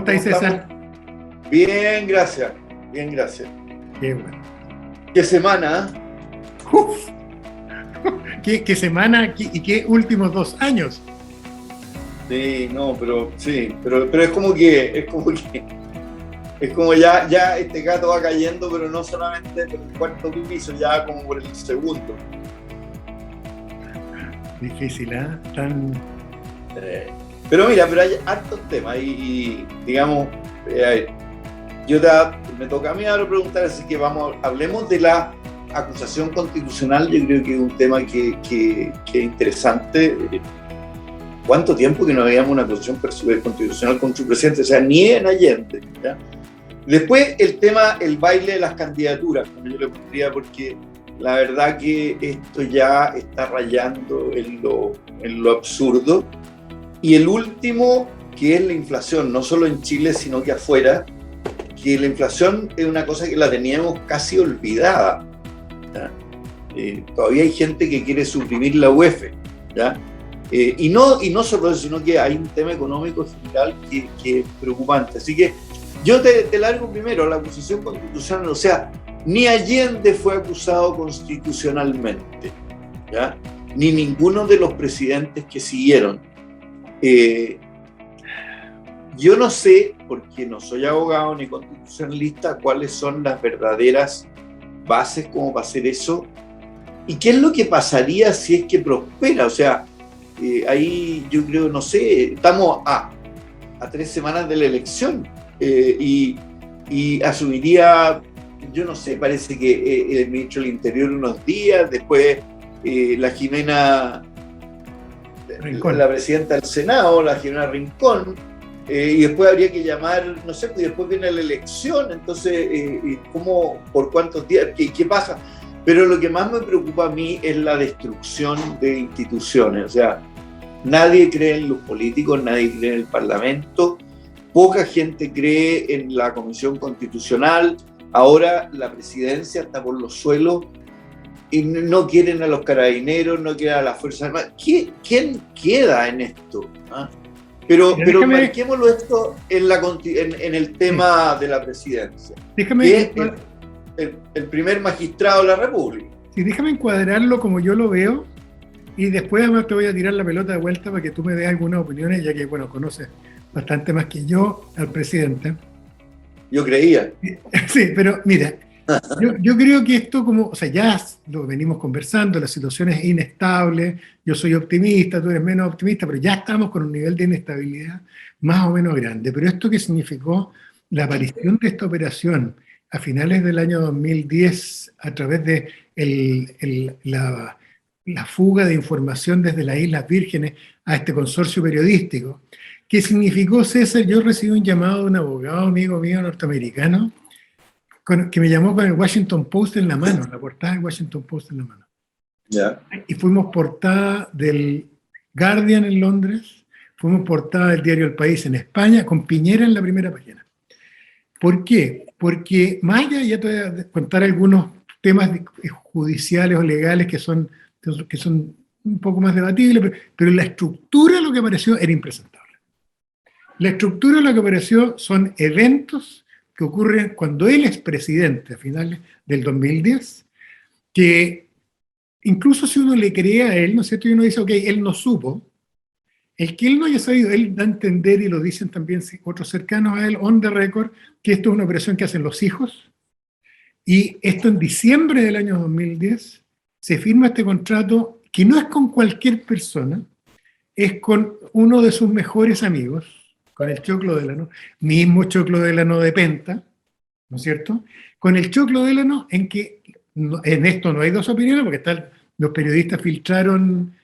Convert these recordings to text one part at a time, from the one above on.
estáis, ¿Cómo estamos? César? Bien, gracias. Bien, gracias. Qué bueno. ¿Qué semana? Uf, ¿qué semana y qué últimos 2 años? Sí, no, pero sí, pero es como ya este gato va cayendo, pero no solamente por el cuarto piso, ya como por el segundo. Difícil, ¿eh? Tan... Pero mira, pero hay hartos temas y digamos, a ver, me toca a mí ahora preguntar, así que hablemos de la acusación constitucional. Yo creo que es un tema que es interesante. ¿Cuánto tiempo que no veíamos una acusación constitucional contra su presidente? O sea, ni en Allende, ¿ya? Después el tema, el baile de las candidaturas, como yo le pondría, porque la verdad que esto ya está rayando en lo absurdo. Y el último, que es la inflación, no solo en Chile, sino que afuera, que la inflación es una cosa que la teníamos casi olvidada, ¿ya? Todavía hay gente que quiere suprimir la UEF, ¿ya? Y no solo eso, sino que hay un tema económico general que es preocupante. Así que yo te largo primero la acusación constitucional. O sea, ni Allende fue acusado constitucionalmente, ¿ya? Ni ninguno de los presidentes que siguieron. Yo no sé, porque no soy abogado ni constitucionalista, cuáles son las verdaderas bases como para hacer eso y qué es lo que pasaría si es que prospera. O sea, ahí yo creo, no sé, estamos a 3 semanas de la elección, y asumiría, yo no sé, parece que el ministro del Interior unos días, después la Jimena Rincón. La presidenta del Senado, la Jimena Rincón, y después habría que llamar, no sé, pues después viene la elección, entonces, ¿cómo, por cuántos días, qué pasa? Pero lo que más me preocupa a mí es la destrucción de instituciones. O sea, nadie cree en los políticos, nadie cree en el Parlamento, poca gente cree en la Comisión Constitucional, ahora la presidencia está por los suelos, y no quieren a los carabineros, no quieren a las Fuerzas Armadas. ¿Quién queda en esto? ¿Ah? Pero marquémoslo esto en el tema de la presidencia. Déjame, El primer magistrado de la República. sí, déjame encuadrarlo como yo lo veo y después además te voy a tirar la pelota de vuelta para que tú me des algunas opiniones, ya que, bueno, conoces bastante más que yo al presidente. Yo creía. Sí, pero mira, yo creo que esto como, o sea, ya lo venimos conversando, la situación es inestable, yo soy optimista, tú eres menos optimista, pero ya estamos con un nivel de inestabilidad más o menos grande. Pero esto que significó la aparición de esta operación a finales del año 2010 a través de la fuga de información desde las Islas Vírgenes a este consorcio periodístico, ¿qué significó, César? Yo recibí un llamado de un abogado amigo mío norteamericano que me llamó con el Washington Post en la mano, la portada del Washington Post en la mano. Ya. Y fuimos portada del Guardian en Londres, fuimos portada del diario El País en España, con Piñera en la primera página. ¿Por qué? Porque más allá, ya te voy a contar algunos temas judiciales o legales que son un poco más debatibles, pero la estructura de lo que apareció era impresentable. La estructura de lo que apareció son eventos que ocurren cuando él es presidente a finales del 2010, que incluso si uno le cree a él, ¿no es cierto? Y uno dice, ok, él no supo, el que él no haya sabido, él da a entender, y lo dicen también otros cercanos a él, on the record, que esto es una operación que hacen los hijos, y esto en diciembre del año 2010 se firma este contrato que no es con cualquier persona, es con uno de sus mejores amigos, con el Choclo Delano, mismo Choclo Delano de Penta, ¿no es cierto? Con el Choclo Delano, en que en esto no hay dos opiniones, porque los periodistas filtraron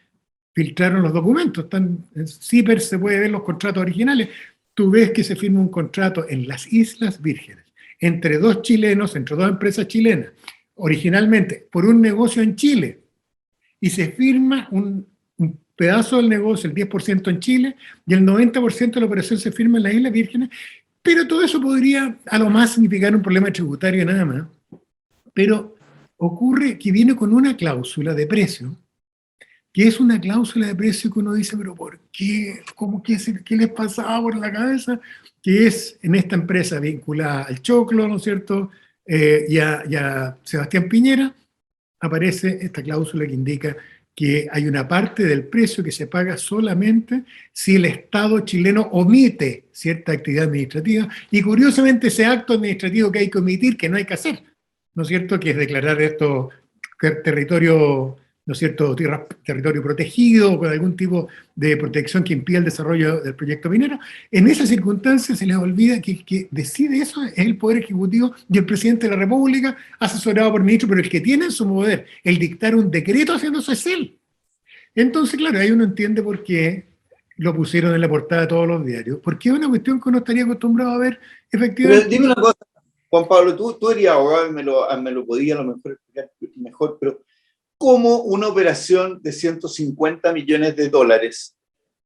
los documentos, en CIPER se puede ver los contratos originales. Tú ves que se firma un contrato en las Islas Vírgenes, entre dos chilenos, entre dos empresas chilenas, originalmente por un negocio en Chile, y se firma un pedazo del negocio, el 10% en Chile, y el 90% de la operación se firma en las Islas Vírgenes, pero todo eso podría a lo más significar un problema tributario nada más. Pero ocurre que viene con una cláusula de precio que es una cláusula de precio que uno dice, pero ¿por qué? ¿Cómo qué les pasaba por la cabeza? Que es en esta empresa vinculada al choclo, ¿no es cierto? Y a Sebastián Piñera, aparece esta cláusula que indica que hay una parte del precio que se paga solamente si el Estado chileno omite cierta actividad administrativa, y curiosamente ese acto administrativo que hay que omitir, que no hay que hacer, ¿no es cierto?, que es declarar esto territorio, ¿no es cierto?, territorio protegido, con algún tipo de protección que impida el desarrollo del proyecto minero. En esas circunstancias se les olvida que el que decide eso es el Poder Ejecutivo y el Presidente de la República, asesorado por ministro, pero el que tiene en su poder el dictar un decreto haciendo eso es él. Entonces, claro, ahí uno entiende por qué lo pusieron en la portada de todos los diarios, porque es una cuestión que uno estaría acostumbrado a ver efectivamente. Pero dime una cosa, Juan Pablo, tú eres abogado y me lo podía a lo mejor explicar mejor, pero ¿cómo una operación de 150 millones de dólares,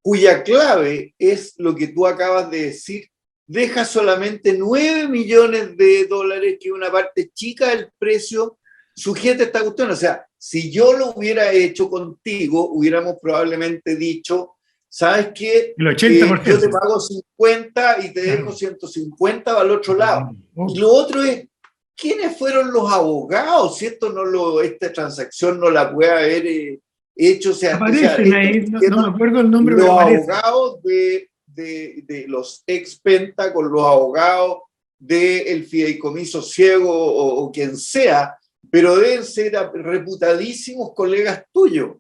cuya clave es lo que tú acabas de decir, deja solamente 9 millones de dólares, que es una parte chica del precio, sujeta a esta cuestión? O sea, si yo lo hubiera hecho contigo, hubiéramos probablemente dicho, ¿sabes qué? El 80%. Yo te pago 50 y te dejo 150 al otro lado. Y lo otro es, ¿quiénes fueron los abogados? Si esta transacción no la puede haber hecho. O sea, aparecen ahí, no me acuerdo el nombre. Los abogados de los ex Penta con los abogados del fideicomiso ciego o quien sea, pero deben ser reputadísimos colegas tuyos.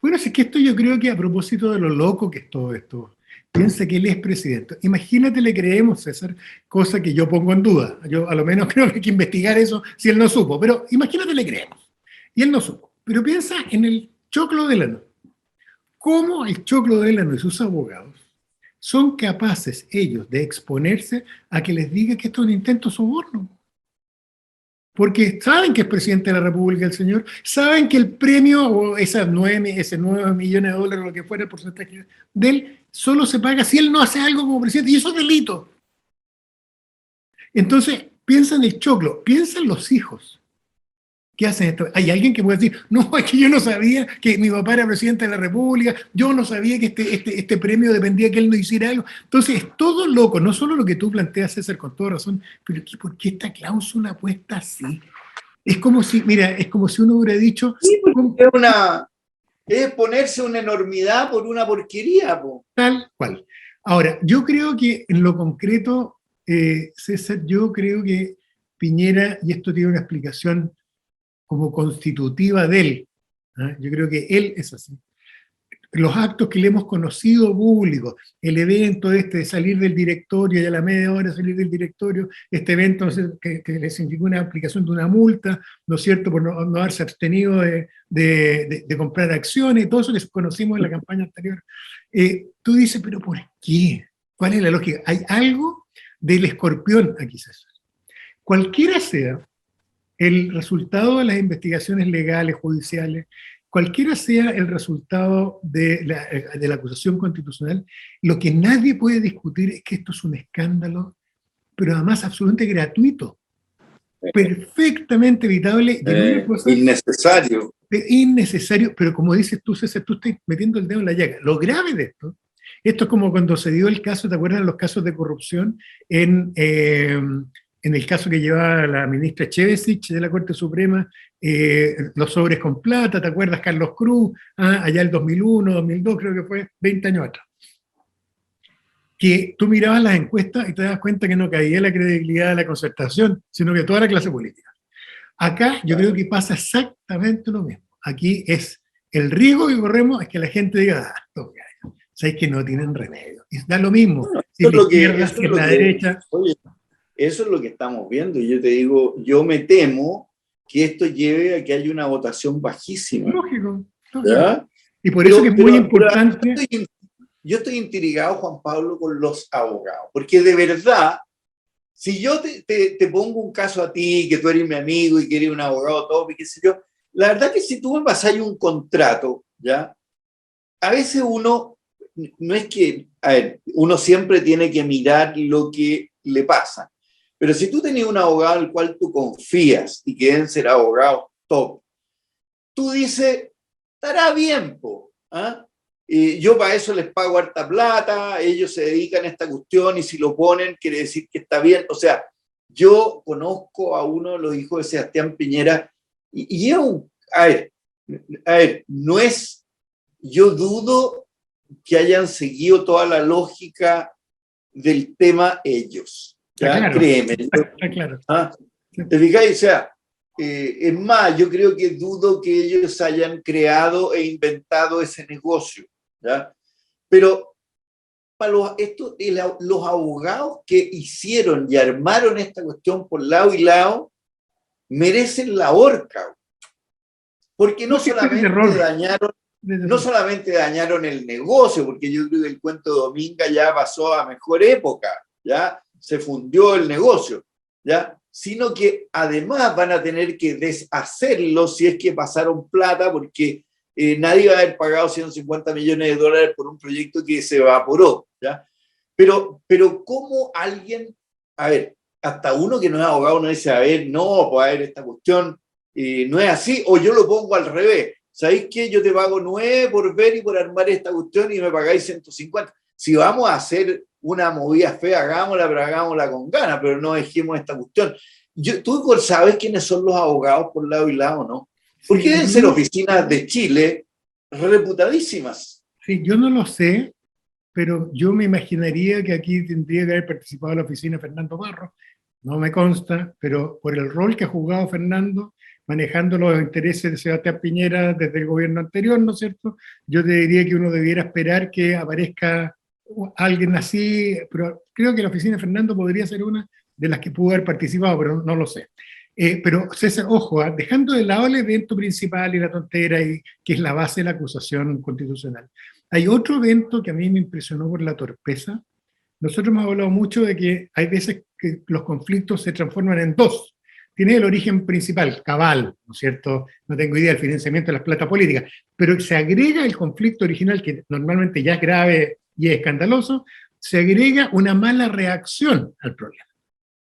Bueno, es que esto yo creo que a propósito de lo loco que es todo esto, piensa que él es presidente. Imagínate, le creemos, César, cosa que yo pongo en duda. Yo a lo menos creo que hay que investigar eso si él no supo, pero imagínate, le creemos. Y él no supo. Pero piensa en el Choclo Delano. ¿Cómo el Choclo Delano y sus abogados son capaces ellos de exponerse a que les diga que esto es un intento de soborno? Porque saben que es presidente de la República el señor, saben que el premio o ese 9 millones de dólares, lo que fuera el porcentaje de él, solo se paga si él no hace algo como presidente, y eso es delito. Entonces, piensa en el choclo, piensa en los hijos. ¿Qué hacen esto? Hay alguien que puede decir, no, es que yo no sabía que mi papá era presidente de la República, yo no sabía que este premio dependía de que él no hiciera algo. Entonces, es todo loco, no solo lo que tú planteas, César, con toda razón, pero ¿por qué esta cláusula puesta así? Es como si, mira, es como si uno hubiera dicho... Sí, porque es ponerse una enormidad por una porquería, po. Tal cual. Ahora, yo creo que en lo concreto, César, yo creo que Piñera, y esto tiene una explicación como constitutiva de él, ¿eh? Yo creo que él es así. Los actos que le hemos conocido públicos, el evento de salir del directorio y a la media hora salir del directorio, este evento, no sé, que les indicó una aplicación de una multa, ¿no es cierto?, por no haberse abstenido de comprar acciones, todo eso que conocimos en la campaña anterior. Tú dices, ¿pero por qué? ¿Cuál es la lógica? Hay algo del escorpión aquí, César. Cualquiera sea el resultado de las investigaciones legales, judiciales, cualquiera sea el resultado de la acusación constitucional, lo que nadie puede discutir es que esto es un escándalo, pero además absolutamente gratuito, perfectamente evitable. Innecesario. Innecesario, pero como dices tú, César, tú estás metiendo el dedo en la llaga. Lo grave de esto es como cuando se dio el caso, ¿te acuerdas los casos de corrupción en el caso que llevaba la ministra Chevesich de la Corte Suprema, los sobres con plata, ¿te acuerdas? Carlos Cruz, allá el 2001, 2002, creo que fue 20 años atrás. Que tú mirabas las encuestas y te das cuenta que no caía la credibilidad de la Concertación, sino que toda la clase política. Acá yo creo que pasa exactamente lo mismo. Aquí es el riesgo que corremos es que la gente diga, sabes que no tienen remedio. Y da lo mismo, bueno, si la izquierda, si la derecha. Oye, eso es lo que estamos viendo. Y yo te digo, yo me temo que esto lleve a que haya una votación bajísima. Lógico. Y por eso que es muy importante. Yo estoy intrigado, Juan Pablo, con los abogados. Porque de verdad, si yo te pongo un caso a ti, que tú eres mi amigo y que eres un abogado top y qué sé yo, la verdad que si tú me pasas un contrato, ¿ya? A veces uno, no es que, a ver, uno siempre tiene que mirar lo que le pasa. Pero si tú tenías un abogado al cual tú confías y que deben ser abogados top, tú dices, estará bien, po. ¿ah? Yo para eso les pago harta plata, ellos se dedican a esta cuestión y si lo ponen quiere decir que está bien. O sea, yo conozco a uno de los hijos de Sebastián Piñera y es a ver, no es, yo dudo que hayan seguido toda la lógica del tema ellos. ¿Ya? Está claro, Créeme. está claro. ¿Ah? ¿Te fijáis? O sea, es más, yo creo que dudo que ellos hayan creado e inventado ese negocio, ¿ya? Pero para los abogados que hicieron y armaron esta cuestión por lado y lado, merecen la horca, porque no solamente dañaron el negocio, porque yo creo que el cuento de Dominga ya pasó a mejor época, ya se fundió el negocio, ya, sino que además van a tener que deshacerlo si es que pasaron plata, porque nadie va a haber pagado 150 millones de dólares por un proyecto que se evaporó, ¿ya? Pero ¿cómo alguien, a ver, hasta uno que no es abogado no dice, a ver, no, pues a ver, esta cuestión no es así, o yo lo pongo al revés, ¿sabéis qué? Yo te pago 9 por ver y por armar esta cuestión y me pagáis 150. Si vamos a hacer una movida fea, hagámosla, pero hagámosla con ganas, pero no dejemos esta cuestión. ¿Tú sabes quiénes son los abogados por lado y lado, no? Porque deben ser oficinas de Chile reputadísimas. Sí, yo no lo sé, pero yo me imaginaría que aquí tendría que haber participado la oficina Fernando Barro. No me consta, pero por el rol que ha jugado Fernando, manejando los intereses de Sebastián Piñera desde el gobierno anterior, ¿no es cierto? Yo te diría que uno debiera esperar que aparezca alguien así, pero creo que la oficina de Fernando podría ser una de las que pudo haber participado, pero no lo sé. Pero César, ojo, dejando de lado el evento principal y la tontera, que es la base de la acusación constitucional, hay otro evento que a mí me impresionó por la torpeza. Nosotros hemos hablado mucho de que hay veces que los conflictos se transforman en dos. Tiene el origen principal, cabal, ¿no es cierto? No tengo idea del financiamiento de las platas políticas, pero se agrega el conflicto original, que normalmente ya es grave y es escandaloso, se agrega una mala reacción al problema,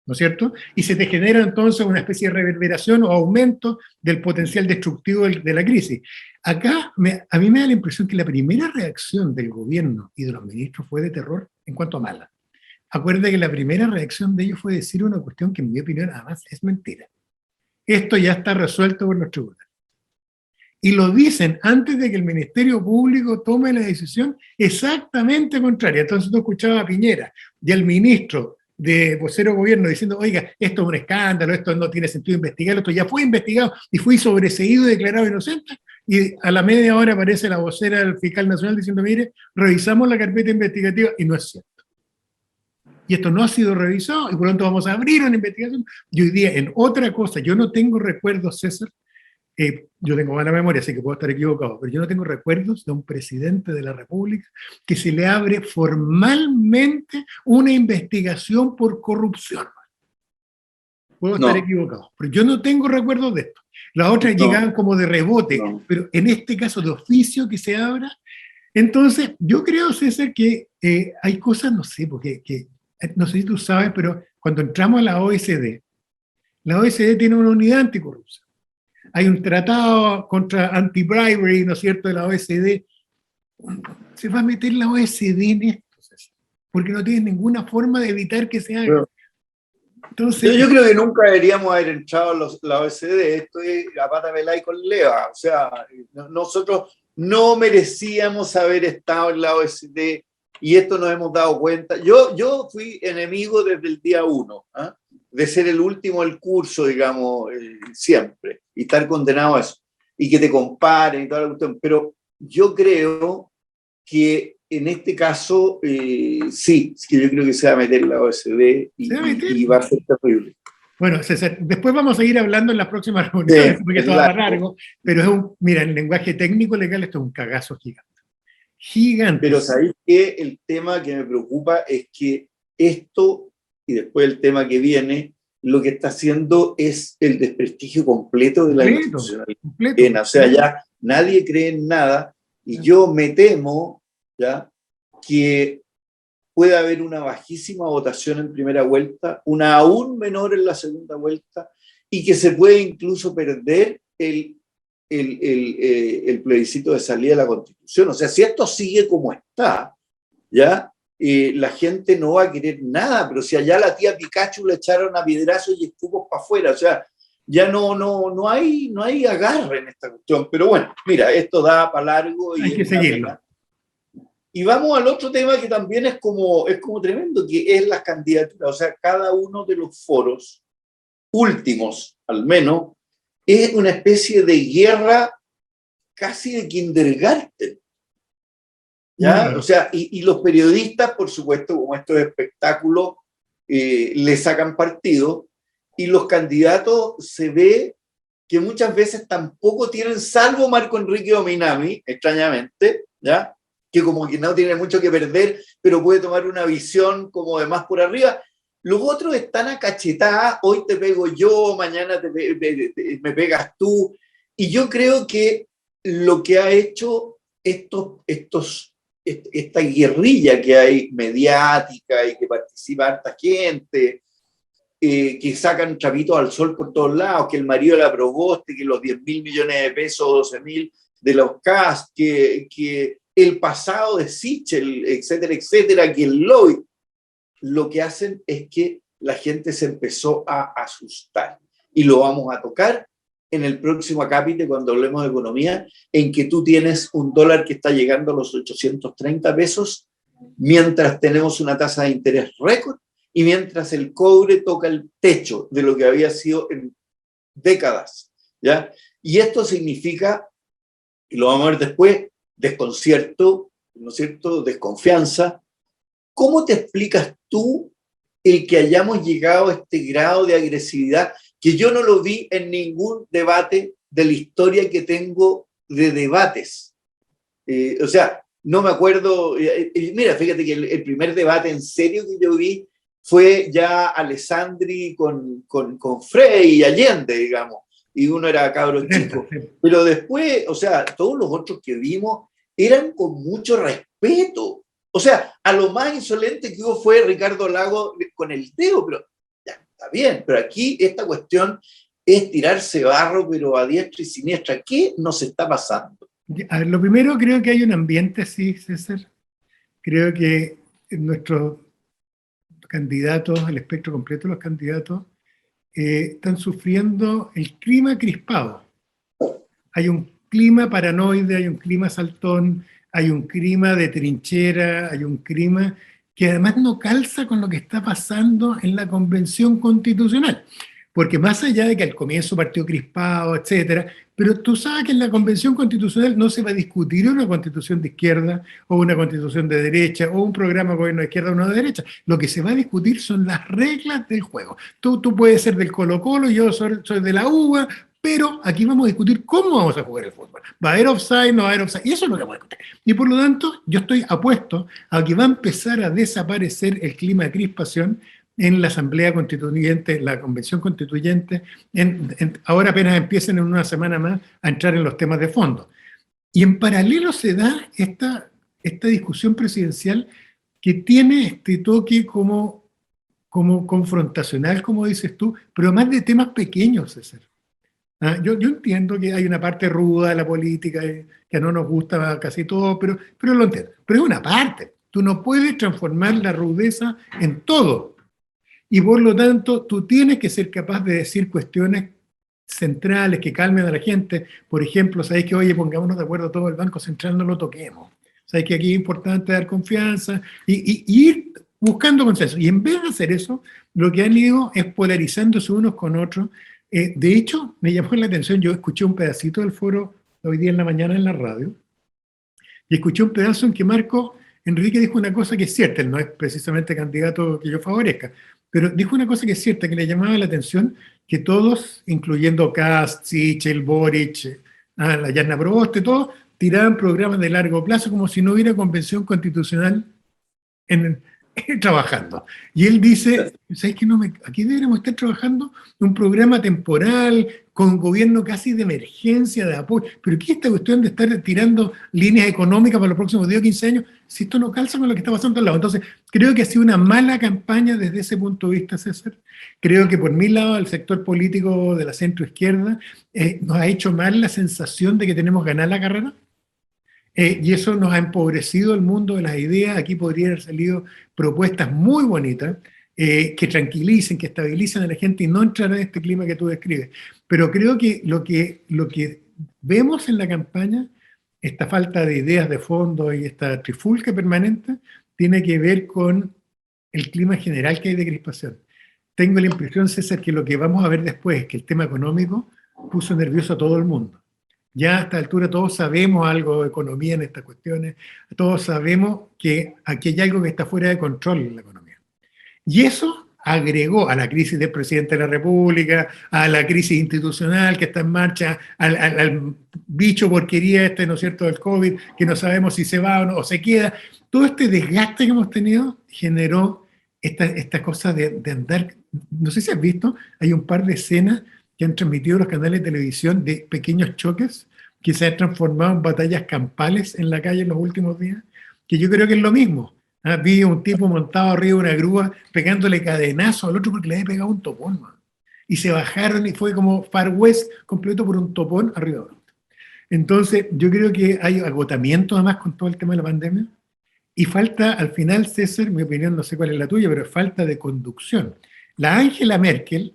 ¿no es cierto? Y se te genera entonces una especie de reverberación o aumento del potencial destructivo de la crisis. Acá a mí me da la impresión que la primera reacción del gobierno y de los ministros fue de terror en cuanto a mala. Acuérdate que la primera reacción de ellos fue decir una cuestión que en mi opinión además es mentira. Esto ya está resuelto por los tribunales. Y lo dicen antes de que el Ministerio Público tome la decisión exactamente contraria. Entonces tú escuchabas a Piñera y al ministro de vocero gobierno diciendo, oiga, esto es un escándalo, esto no tiene sentido investigarlo, esto ya fue investigado y fue sobreseído y declarado inocente. Y a la media hora aparece la vocera del fiscal nacional diciendo, mire, revisamos la carpeta investigativa y no es cierto. Y esto no ha sido revisado y por lo tanto vamos a abrir una investigación. Y hoy día en otra cosa, yo no tengo recuerdos, César, yo tengo mala memoria, así que puedo estar equivocado, pero yo no tengo recuerdos de un presidente de la República que se le abre formalmente una investigación por corrupción. Puedo estar equivocado, pero yo no tengo recuerdos de esto. Las otras llegaban como de rebote, pero en este caso de oficio que se abra. Entonces, yo creo, César, que hay cosas, no sé, porque no sé si tú sabes, pero cuando entramos a la OECD tiene una unidad anticorrupción. Hay un tratado contra anti-bribery, ¿no es cierto?, de la OECD. Se va a meter la OECD en esto, César, porque no tiene ninguna forma de evitar que se haga. Entonces, yo creo que nunca deberíamos haber entrado a la OECD. Esto es a pata pelada y con leva. O sea, nosotros no merecíamos haber estado en la OECD y esto nos hemos dado cuenta. Yo fui enemigo desde el día 1, ¿eh? De ser el último del curso, digamos, siempre, y estar condenado a eso, y que te comparen y toda la cuestión. Pero yo creo que en este caso, sí, es que yo creo que se va a meter la OECD y va a ser terrible. Bueno, César, después vamos a seguir hablando en las próximas reuniones, sí, porque esto va largo, pero mira, en lenguaje técnico legal esto es un cagazo gigante. Gigante. Pero ¿sabéis qué? El tema que me preocupa es que esto, y después el tema que viene, lo que está haciendo es el desprestigio completo de la institucionalidad. O sea, ya nadie cree en nada, y yo me temo, ¿ya?, que puede haber una bajísima votación en primera vuelta, una aún menor en la segunda vuelta, y que se puede incluso perder el el plebiscito de salida de la Constitución. O sea, si esto sigue como está, ¿ya? La gente no va a querer nada, pero si allá la tía Pikachu le echaron a piedrazos y escupos para afuera, o sea, ya no hay agarre en esta cuestión. Pero bueno, mira, esto da para largo y Hay que seguirlo. pena. Y vamos al otro tema que también es como tremendo, que es las candidaturas. O sea, cada uno de los foros últimos, al menos, es una especie de guerra casi de kindergarten. ¿Ya? O sea, y los periodistas, por supuesto, como estos espectáculos, le sacan partido, y los candidatos se ve que muchas veces tampoco tienen, salvo Marco Enrique Ominami, extrañamente, ¿ya? Que como que no tiene mucho que perder, pero puede tomar una visión como de más por arriba. Los otros están a cachetadas, hoy te pego yo, mañana me pegas tú, y yo creo que lo que ha hecho esta guerrilla que hay mediática y que participa harta gente, que sacan trapitos al sol por todos lados, que el marido de la Proboste, que los 10.000 millones de pesos, 12.000 de los CAS, que el pasado de Sichel, etcétera, etcétera, que el Lloyd, lo que hacen es que la gente se empezó a asustar. Y lo vamos a tocar en el próximo acápite cuando hablemos de economía, en que tú tienes un dólar que está llegando a los 830 pesos, mientras tenemos una tasa de interés récord y mientras el cobre toca el techo de lo que había sido en décadas, ¿ya? Y esto significa, y lo vamos a ver después, desconcierto, ¿no es cierto?, desconfianza. ¿Cómo te explicas tú el que hayamos llegado a este grado de agresividad que yo no lo vi en ningún debate de la historia que tengo de debates? O sea, no me acuerdo, mira, fíjate que el primer debate en serio que yo vi fue ya Alessandri con Frey y Allende, digamos, y uno era cabro chico. Pero después, o sea, todos los otros que vimos eran con mucho respeto. O sea, a lo más insolente que hubo fue Ricardo Lagos con el dedo, pero ya, está bien, pero aquí esta cuestión es tirarse barro, pero a diestra y siniestra. ¿Qué nos está pasando? A ver, lo primero, creo que hay un ambiente, sí, César. Creo que nuestros candidatos, el espectro completo de los candidatos, están sufriendo el clima crispado. Hay un clima paranoide, hay un clima saltón, hay un clima de trinchera, hay un clima que además no calza con lo que está pasando en la Convención Constitucional. Porque más allá de que al comienzo partió crispado, etcétera, pero tú sabes que en la Convención Constitucional no se va a discutir una constitución de izquierda o una constitución de derecha o un programa de gobierno de izquierda o uno de derecha. Lo que se va a discutir son las reglas del juego. Tú puedes ser del Colo-Colo, yo soy de la UBA, pero aquí vamos a discutir cómo vamos a jugar el fútbol. ¿Va a haber offside? ¿No va a haber offside? Y eso es lo que vamos a discutir. Y por lo tanto, yo estoy apuesto a que va a empezar a desaparecer el clima de crispación en la Asamblea Constituyente, la Convención Constituyente, ahora apenas empiecen en una semana más a entrar en los temas de fondo. Y en paralelo se da esta discusión presidencial que tiene este toque como confrontacional, como dices tú, pero más de temas pequeños, César. Yo entiendo que hay una parte ruda de la política que no nos gusta casi todo, pero lo entiendo. Pero es una parte. Tú no puedes transformar la rudeza en todo. Y por lo tanto, tú tienes que ser capaz de decir cuestiones centrales que calmen a la gente. Por ejemplo, ¿sabéis que, oye, pongámonos de acuerdo todo el Banco Central, no lo toquemos? ¿Sabéis que aquí es importante dar confianza y ir buscando consenso? Y en vez de hacer eso, lo que han ido es polarizándose unos con otros. De hecho, me llamó la atención, yo escuché un pedacito del foro hoy día en la mañana en la radio, y escuché un pedazo en que Marco Enrique dijo una cosa que es cierta, él no es precisamente candidato que yo favorezca, pero dijo una cosa que es cierta, que le llamaba la atención, que todos, incluyendo Kast, Sichel, Boric, la Yarna Proboste, todos tiraban programas de largo plazo como si no hubiera convención constitucional en trabajando. Y él dice, ¿sabes qué? Aquí deberíamos estar trabajando un programa temporal, con gobierno casi de emergencia, de apoyo. Pero ¿qué es esta cuestión de estar tirando líneas económicas para los próximos 10 o 15 años? Si esto no calza con lo que está pasando al lado. Entonces, creo que ha sido una mala campaña desde ese punto de vista, César. Creo que por mi lado, el sector político de la centroizquierda nos ha hecho mal la sensación de que tenemos ganar la carrera. Y eso nos ha empobrecido el mundo de las ideas. Aquí podrían haber salido propuestas muy bonitas que tranquilicen, que estabilicen a la gente y no entrar en este clima que tú describes. Pero creo que lo que vemos en la campaña, esta falta de ideas de fondo y esta trifulca permanente, tiene que ver con el clima general que hay de crispación. Tengo la impresión, César, que lo que vamos a ver después es que el tema económico puso nervioso a todo el mundo. Ya a esta altura todos sabemos algo de economía en estas cuestiones, todos sabemos que aquí hay algo que está fuera de control en la economía. Y eso agregó a la crisis del presidente de la República, a la crisis institucional que está en marcha, al bicho porquería este, ¿no es cierto?, del COVID, que no sabemos si se va o no, o se queda. Todo este desgaste que hemos tenido generó esta cosa de andar, no sé si has visto, hay un par de escenas que han transmitido los canales de televisión de pequeños choques que se han transformado en batallas campales en la calle en los últimos días, que yo creo que es lo mismo. Vi un tipo montado arriba de una grúa pegándole cadenazo al otro porque le había pegado un topón, man. Y se bajaron y fue como Far West completo por un topón arriba de otro. Entonces, yo creo que hay agotamiento además con todo el tema de la pandemia y falta, al final, César, mi opinión, no sé cuál es la tuya, pero falta de conducción. La Angela Merkel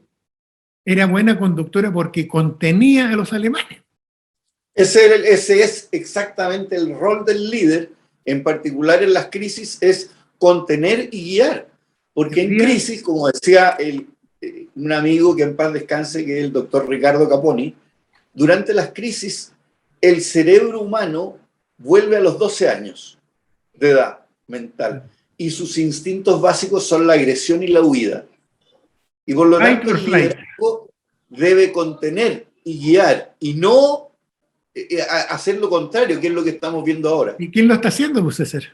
era buena conductora porque contenía a los alemanes. Ese es exactamente el rol del líder, en particular en las crisis, es contener y guiar. Porque en crisis, como decía un amigo que en paz descanse, que es el doctor Ricardo Caponi, durante las crisis el cerebro humano vuelve a los 12 años de edad mental y sus instintos básicos son la agresión y la huida. Y por lo tanto el liderazgo debe contener y guiar y no hacer lo contrario, que es lo que estamos viendo ahora. ¿Y quién lo está haciendo, pues, César?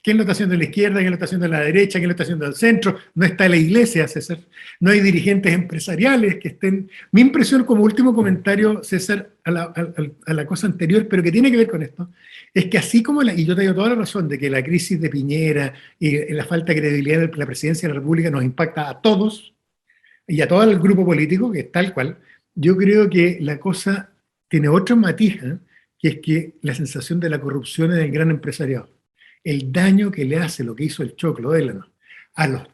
¿Quién lo está haciendo en la izquierda? ¿Quién lo está haciendo en la derecha? ¿Quién lo está haciendo al centro? No está la iglesia, César. No hay dirigentes empresariales que estén... Mi impresión, como último comentario, César, a la cosa anterior, pero que tiene que ver con esto, es que así como, y yo te doy toda la razón de que la crisis de Piñera y la falta de credibilidad de la presidencia de la República nos impacta a todos y a todo el grupo político, que es tal cual, yo creo que la cosa tiene otro matiz, que es que la sensación de la corrupción en el gran empresariado, el daño que le hace lo que hizo el Choclo Delano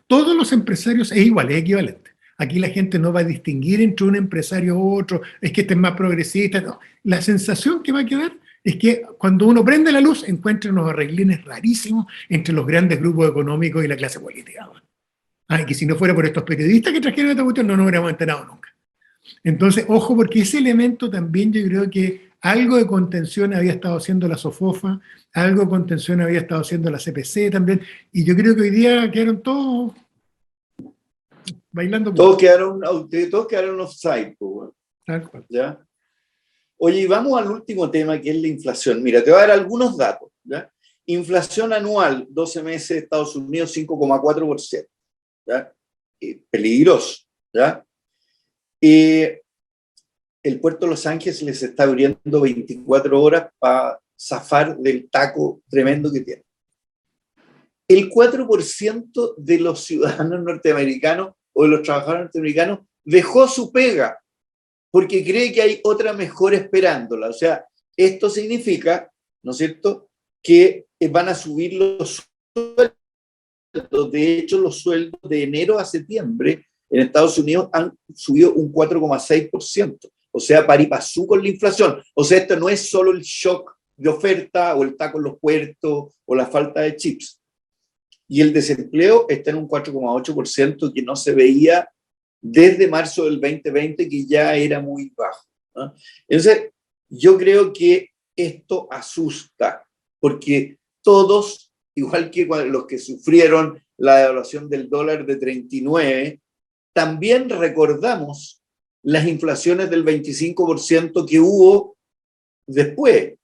todos los empresarios es igual, es equivalente. Aquí la gente no va a distinguir entre un empresario u otro, es que este es más progresista, no. La sensación que va a quedar es que cuando uno prende la luz encuentra unos arreglines rarísimos entre los grandes grupos económicos y la clase política. Que si no fuera por estos periodistas que trajeron esta cuestión no nos hubiéramos enterado nunca. Entonces, ojo, porque ese elemento también yo creo que algo de contención había estado haciendo la SOFOFA, algo de contención había estado haciendo la CPC también, y yo creo que hoy día quedaron todos bailando. Todos quedaron offside, pues, tal cual. ¿Ya? Oye, y vamos al último tema, que es la inflación. Mira, te voy a dar algunos datos, ¿ya? Inflación anual, 12 meses de Estados Unidos, 5,4%. ¿Ya? Peligroso, ¿ya? El puerto de Los Ángeles les está abriendo 24 horas para zafar del taco tremendo que tiene. El 4% de los ciudadanos norteamericanos o de los trabajadores norteamericanos dejó su pega porque cree que hay otra mejor esperándola. O sea, esto significa, ¿no es cierto?, que van a subir los sueldos. De hecho, los sueldos de enero a septiembre en Estados Unidos han subido un 4,6%. O sea, pari pasú con la inflación. O sea, esto no es solo el shock de oferta o el taco en los puertos o la falta de chips. Y el desempleo está en un 4,8% que no se veía desde marzo del 2020, que ya era muy bajo, ¿no? Entonces, yo creo que esto asusta, porque todos, igual que los que sufrieron la devaluación del dólar de 39, también recordamos las inflaciones del 25% que hubo después.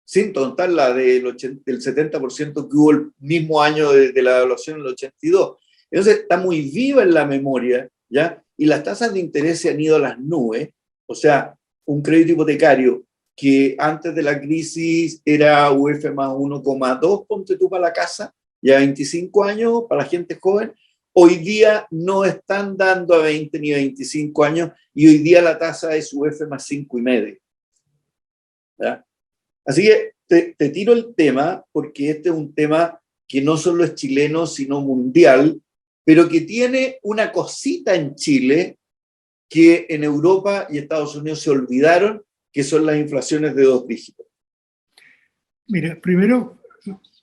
sin contar la del 70% que hubo el mismo año de la devaluación en el 82. Entonces está muy viva en la memoria, ¿ya? Y las tasas de interés se han ido a las nubes. O sea, un crédito hipotecario que antes de la crisis era UF más 1,2, ponte tú para la casa, ya 25 años para la gente joven, hoy día no están dando a 20 ni 25 años y hoy día la tasa es UF más 5,5. ¿Ya? Así que te tiro el tema porque este es un tema que no solo es chileno, sino mundial, pero que tiene una cosita en Chile que en Europa y Estados Unidos se olvidaron, que son las inflaciones de 2 dígitos. Mira, primero,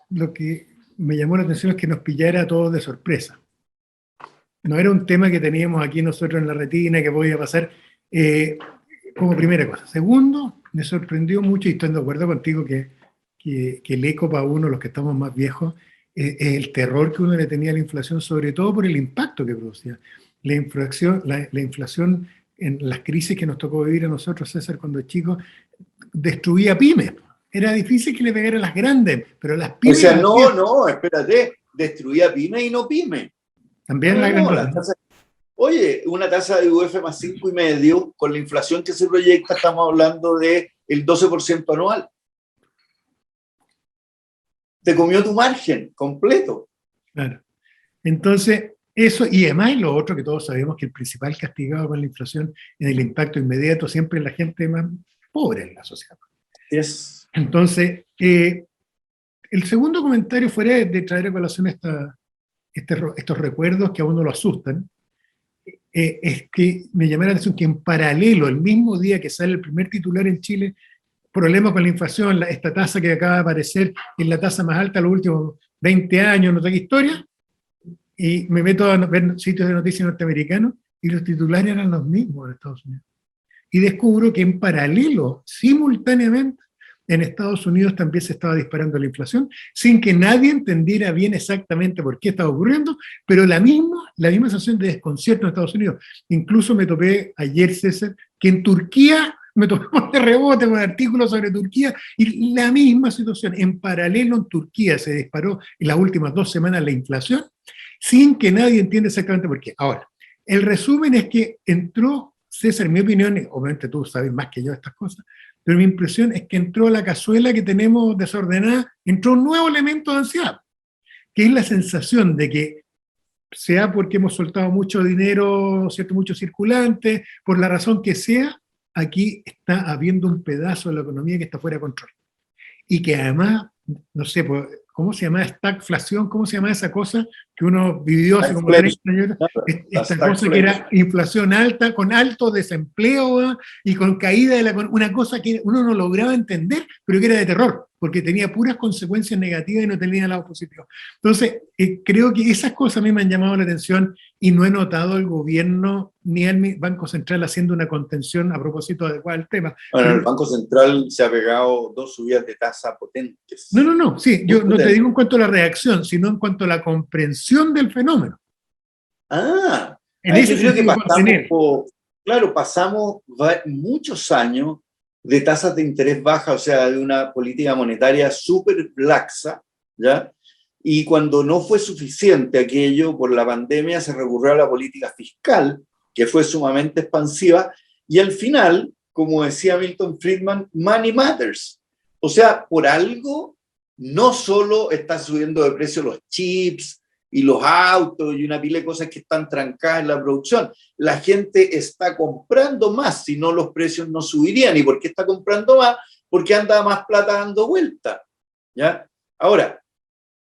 lo que me llamó la atención es que nos pillara a todos de sorpresa. No era un tema que teníamos aquí nosotros en la retina, que podía pasar como primera cosa. Segundo, me sorprendió mucho, y estoy de acuerdo contigo, que el eco para uno, los que estamos más viejos, es el terror que uno le tenía a la inflación, sobre todo por el impacto que producía. La inflación en las crisis que nos tocó vivir a nosotros, César, cuando chicos, destruía pymes. Era difícil que le pegara a las grandes, pero las pymes... O sea, no, espérate, destruía pymes y no pymes. También la gran... Oye, una tasa de UF más 5,5, con la inflación que se proyecta, estamos hablando del 12% anual. Te comió tu margen completo. Claro. Entonces, eso, y además lo otro que todos sabemos, que el principal castigado con la inflación en el impacto inmediato siempre es la gente más pobre en la sociedad. Yes. Entonces, el segundo comentario, fuera de traer a colación estos recuerdos que a uno lo asustan, es que me llamó la atención que en paralelo, el mismo día que sale el primer titular en Chile, problemas con la inflación, esta tasa que acaba de aparecer es la tasa más alta de los últimos 20 años, no sé qué historia, y me meto a ver sitios de noticias norteamericanos y los titulares eran los mismos en Estados Unidos. Y descubro que en paralelo, simultáneamente, en Estados Unidos también se estaba disparando la inflación, sin que nadie entendiera bien exactamente por qué estaba ocurriendo, pero la misma sensación de desconcierto en Estados Unidos. Incluso me topé ayer, César, que en Turquía me topé de rebote con artículos sobre Turquía, y la misma situación. En paralelo en Turquía se disparó en las últimas 2 semanas la inflación, sin que nadie entienda exactamente por qué. Ahora, el resumen es que entró, César, en mi opinión, obviamente tú sabes más que yo estas cosas, pero mi impresión es que entró la cazuela que tenemos desordenada, entró un nuevo elemento de ansiedad, que es la sensación de que, sea porque hemos soltado mucho dinero, ¿cierto?, mucho circulante, por la razón que sea, aquí está habiendo un pedazo de la economía que está fuera de control. Y que además, no sé, ¿cómo se llama? Stagflación, ¿cómo se llama esa cosa que uno vivió hace como 30 años? Esta cosa que era inflación alta, con alto desempleo y con caída de una cosa que uno no lograba entender, pero que era de terror, porque tenía puras consecuencias negativas y no tenía lado positivo. Entonces, creo que esas cosas a mí me han llamado la atención y no he notado al gobierno ni al Banco Central haciendo una contención a propósito adecuada del tema. Bueno, el Banco Central se ha pegado 2 subidas de tasa potentes. No, sí, yo no te digo en cuanto a la reacción, sino en cuanto a la comprensión del fenómeno. Yo creo que pasamos muchos años de tasas de interés bajas, o sea, de una política monetaria súper laxa, ¿ya? Y cuando no fue suficiente aquello por la pandemia, se recurrió a la política fiscal, que fue sumamente expansiva, y al final, como decía Milton Friedman, money matters. O sea, por algo, no solo están subiendo de precio los chips y los autos y una pila de cosas que están trancadas en la producción. La gente está comprando más, si no los precios no subirían. ¿Y por qué está comprando más? Porque anda más plata dando vuelta, ¿ya? Ahora,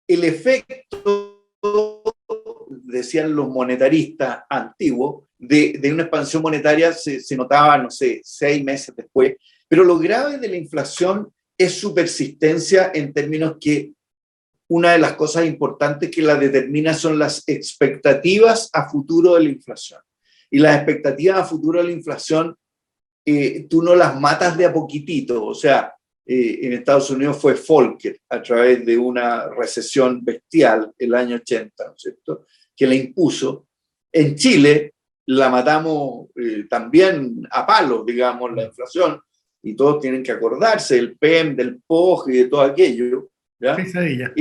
el efecto, decían los monetaristas antiguos, de una expansión monetaria se notaba, no sé, 6 meses después, pero lo grave de la inflación es su persistencia, en términos que una de las cosas importantes que la determina son las expectativas a futuro de la inflación. Y las expectativas a futuro de la inflación, tú no las matas de a poquitito. O sea, en Estados Unidos fue Volcker, a través de una recesión bestial el año 80, ¿no es cierto?, que la impuso. En Chile la matamos también a palos, digamos, la inflación, y todos tienen que acordarse del PEM, del POG y de todo aquello, ¿ya? Pesadilla.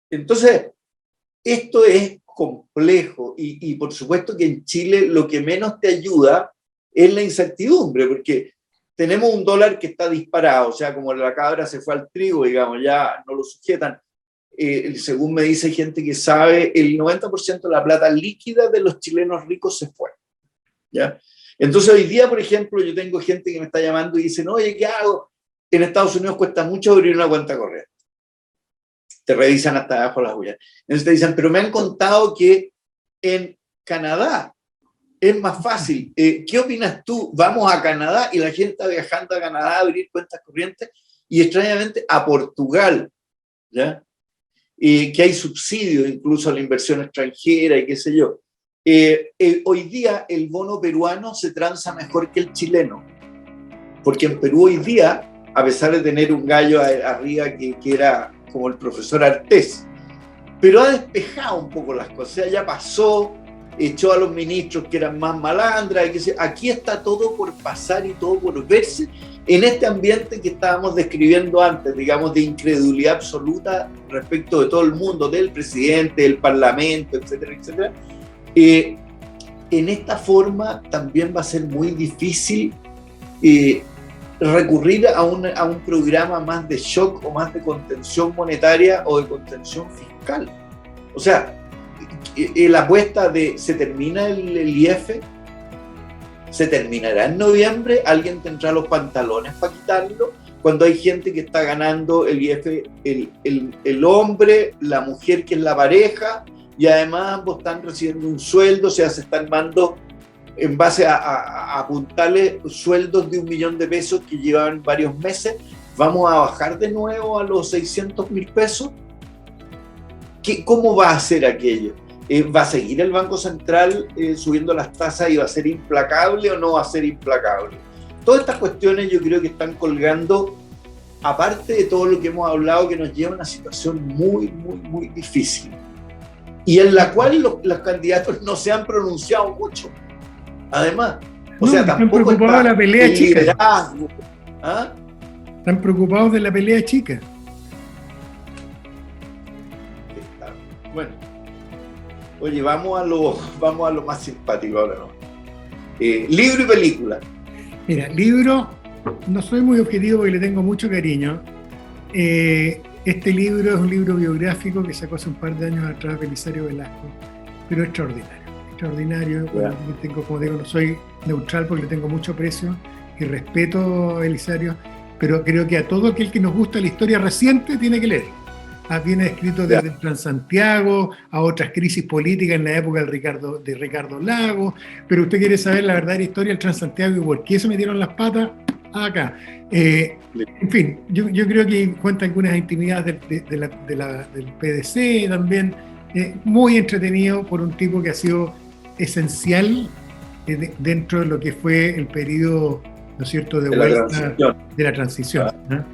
Entonces, esto es complejo y por supuesto que en Chile lo que menos te ayuda es la incertidumbre, porque tenemos un dólar que está disparado, o sea, como la cabra se fue al trigo, digamos, ya no lo sujetan. Según me dice gente que sabe, el 90% de la plata líquida de los chilenos ricos se fue, ¿ya? Entonces hoy día, por ejemplo, yo tengo gente que me está llamando y dicen, oye, ¿qué hago? En Estados Unidos cuesta mucho abrir una cuenta corriente. Te revisan hasta abajo las huellas. Entonces te dicen, pero me han contado que en Canadá es más fácil. ¿Qué opinas tú? Vamos a Canadá y la gente está viajando a Canadá a abrir cuentas corrientes y extrañamente a Portugal, ¿ya? Que hay subsidios incluso a la inversión extranjera y qué sé yo. Hoy día el bono peruano se transa mejor que el chileno, porque en Perú hoy día, a pesar de tener un gallo arriba que era como el profesor Artés, pero ha despejado un poco las cosas, o sea, ya pasó, echó a los ministros que eran más malandras, y que aquí está todo por pasar y todo por verse en este ambiente que estábamos describiendo antes, digamos, de incredulidad absoluta respecto de todo el mundo, del presidente, del parlamento, etcétera, etcétera. En esta forma también va a ser muy difícil recurrir a un programa más de shock o más de contención monetaria o de contención fiscal. O sea, la apuesta de ¿se termina el IF? ¿Se terminará en noviembre? ¿Alguien tendrá los pantalones para quitarlo? Cuando hay gente que está ganando el IF, el hombre, la mujer que es la pareja, y además ambos están recibiendo un sueldo, o sea, se están dando en base a apuntarle sueldos de $1 millón que llevan varios meses. ¿Vamos a bajar de nuevo a los 600.000 pesos? ¿Cómo va a ser aquello? ¿Va a seguir el Banco Central subiendo las tasas y va a ser implacable o no va a ser implacable? Todas estas cuestiones yo creo que están colgando, aparte de todo lo que hemos hablado, que nos lleva a una situación muy, muy, muy difícil, y en la cual los candidatos no se han pronunciado mucho. Además, o sea, están tampoco preocupados de la pelea chica. ¿Ah? Están preocupados de la pelea chica. Bueno, oye, vamos a lo más simpático ahora, ¿no? Libro y película. Mira, libro, no soy muy objetivo porque le tengo mucho cariño. Este libro es un libro biográfico que sacó hace un par de años atrás Belisario Velasco, pero extraordinario. Bueno, como digo, no soy neutral porque le tengo mucho aprecio y respeto a Belisario, pero creo que a todo aquel que nos gusta la historia reciente tiene que leer. Viene escrito desde el Transantiago a otras crisis políticas en la época de Ricardo Lagos, pero usted quiere saber la verdadera historia del Transantiago y por qué se metieron las patas acá. En fin, yo creo que cuenta algunas intimidades del PDC también, muy entretenido por un tipo que ha sido esencial dentro de lo que fue el periodo, ¿no es cierto?, de la transición. ¿No?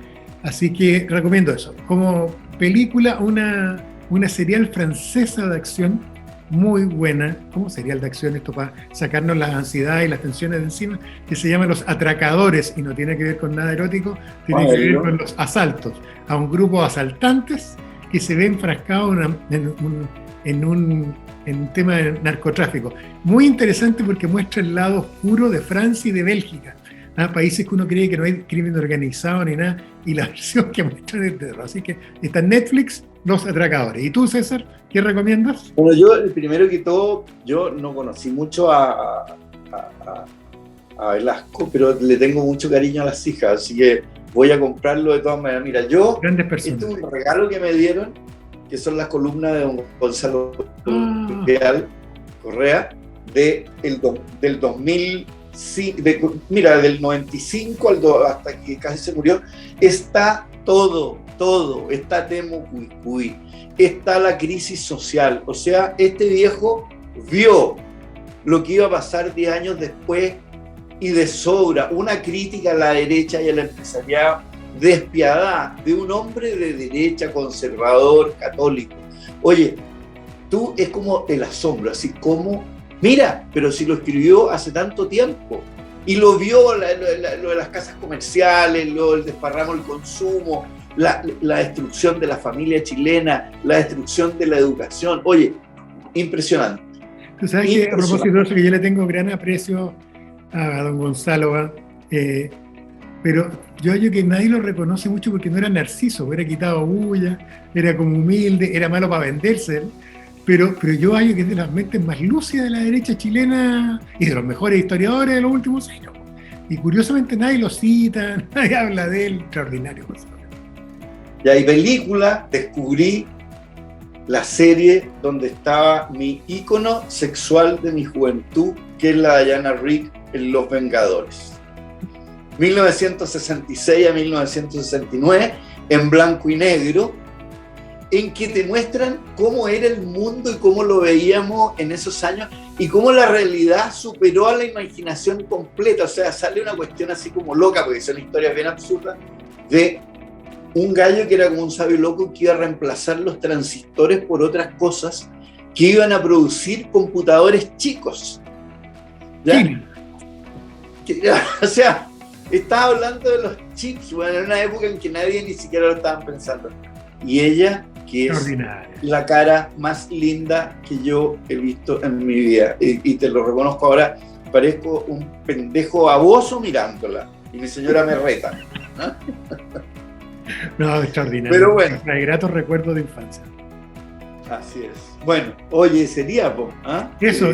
Así que recomiendo eso. Como película, una serial francesa de acción muy buena, como serial de acción, esto para sacarnos las ansiedades y las tensiones de encima, que se llama Los Atracadores, y no tiene que ver con nada erótico, tiene que ver con los asaltos, a un grupo de asaltantes que se ve enfrascado en un tema de narcotráfico. Muy interesante porque muestra el lado oscuro de Francia y de Bélgica, países que uno cree que no hay crimen organizado ni nada, y la versión que muestra es de terror. Así que está en Netflix, Los Atracadores. ¿Y tú, César, qué recomiendas? Bueno, yo, primero que todo, yo no conocí mucho a Velasco, pero le tengo mucho cariño a las hijas, así que voy a comprarlo de todas maneras. Mira, este es un regalo que me dieron, que son las columnas de don Gonzalo Correa, del 2000. Sí, del 95 hasta que casi se murió, está todo, está Temu Cuicuy, está la crisis social. O sea, este viejo vio lo que iba a pasar 10 años después y de sobra, una crítica a la derecha y al empresariado despiadada de un hombre de derecha, conservador, católico. Oye, tú es como el asombro, así como... Mira, pero si lo escribió hace tanto tiempo, y lo vio, lo de las casas comerciales, el desparramo del consumo, la destrucción de la familia chilena, la destrucción de la educación. Oye, impresionante. Tú sabes que, a propósito de eso, que yo le tengo gran aprecio a don Gonzalo, pero yo hallo que nadie lo reconoce mucho porque no era narciso, era quitado bulla, era como humilde, era malo para venderse, pero yo hallo que es de las mentes más lúcidas de la derecha chilena y de los mejores historiadores de los últimos años. Y curiosamente nadie lo cita, nadie habla de él, extraordinario. Y hay película, descubrí la serie donde estaba mi ícono sexual de mi juventud, que es la Diana Rigg en Los Vengadores. 1966 a 1969, en blanco y negro, en que te muestran cómo era el mundo y cómo lo veíamos en esos años y cómo la realidad superó a la imaginación completa. O sea, sale una cuestión así como loca, porque son historias bien absurdas, de un gallo que era como un sabio loco que iba a reemplazar los transistores por otras cosas que iban a producir computadores chicos. ¿Ya? Sí. O sea, estaba hablando de los chips, bueno, en una época en que nadie ni siquiera lo estaban pensando. Y ella, que es la cara más linda que yo he visto en mi vida, y te lo reconozco ahora, parezco un pendejo baboso mirándola, y mi señora me reta, ¿no? No, extraordinario. Pero bueno. Hay gratos recuerdos de infancia. Así es. Bueno, oye, sería, eso,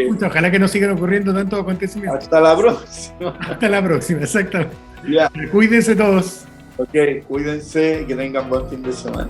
pucha, ojalá que no sigan ocurriendo tantos acontecimientos. Hasta la próxima. Hasta la próxima, exactamente. Ya. Cuídense todos. Ok, cuídense y que tengan buen fin de semana.